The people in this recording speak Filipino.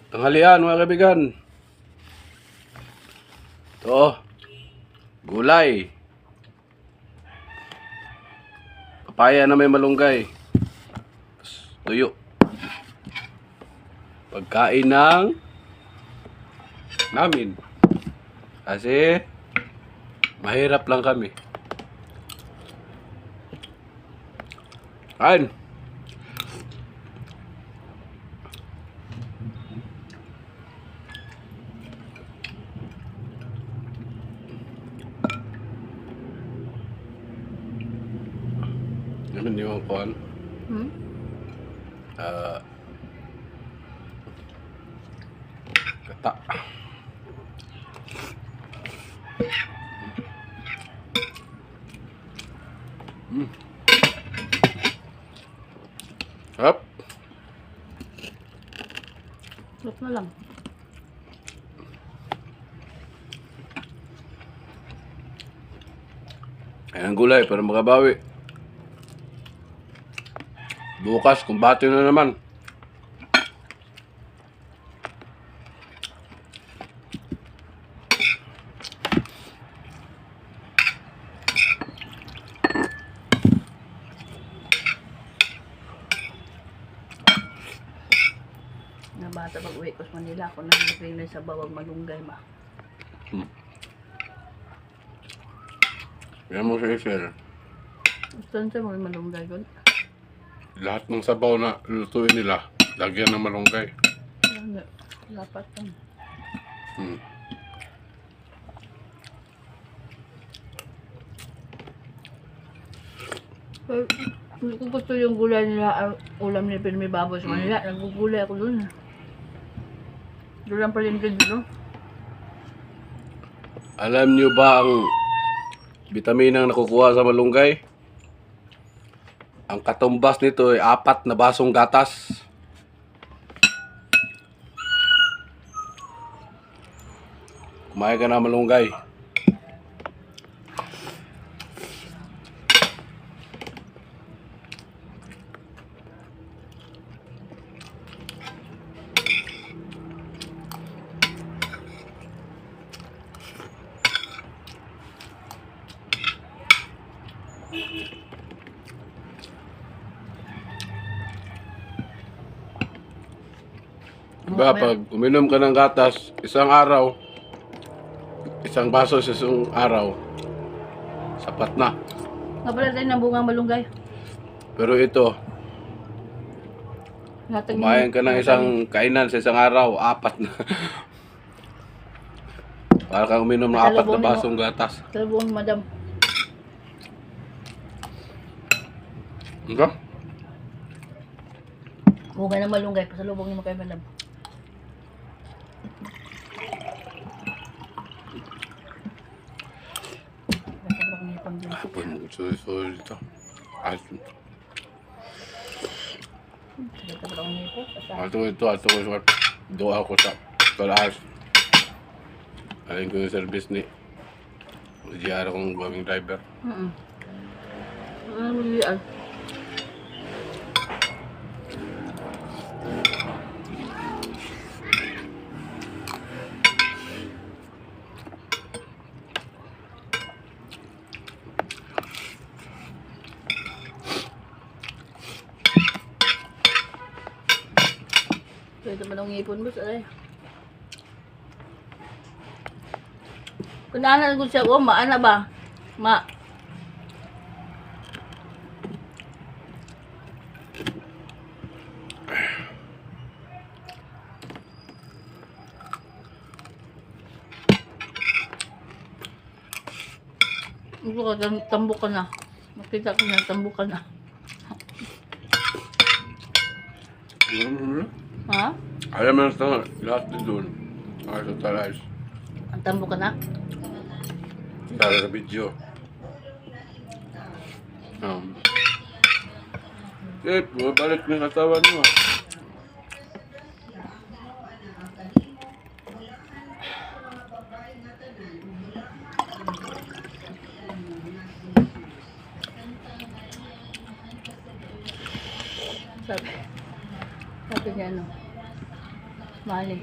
Tanghalian mga kaibigan. Ito, gulay. Papaya na may malunggay. Tuyo. Pagkain ng namin. Kasi mahirap lang kami. Kain. Ganun yung kuhan. Kata. Hop. Sarap na lang. Ayan ang gulay para makabawi. Bukas, kumbate na naman. Na bata pag uwi ko sa Manila, ako naglagay na sa bawang malunggay ba. Yan mo sa isel. Saan siya may malunggay ko? Lahat ng sabaw na lutuin nila, lagyan ng malunggay. Dapat yan. Pero, hindi ko gusto yung gulay nila, ulam nila pero may baboy sa Manila. Nagugulay ako dun. Doon lang pala yung dito. Alam nyo ba ang bitaminang nakukuha sa malunggay? Ang katumbas nito ay 4 na basong gatas. Kumain ka na malunggay. Diba, pag uminom ka ng gatas, isang araw, isang baso sa isang araw, sapat na. Napala tayo ng bungang malunggay. Pero ito, kumain ka ng isang kainan sa isang araw, 4 na. Para kang uminom ng 4 na basong gatas. Talabong madam. Diba? Bunga ng malunggay, pasalubong mo kay madam. Hapon, so dito. Ayos. Ato ko sa doa ko sa talas. Alin ko yung service ni GR kong gawing driver. Bilian. Ito man ang ngipon mo sa ay. Kung naanan ko siya, maana ba? Ma. Ito ka, tambok ka na. Makita ko na, tambok ka na. Ha? Alam mo na lahat din doon. Ay, sa talas. Ang tambok ka na? Para sa video. Bumabalik na yung katawan mo. Sabi niya ano, Malig.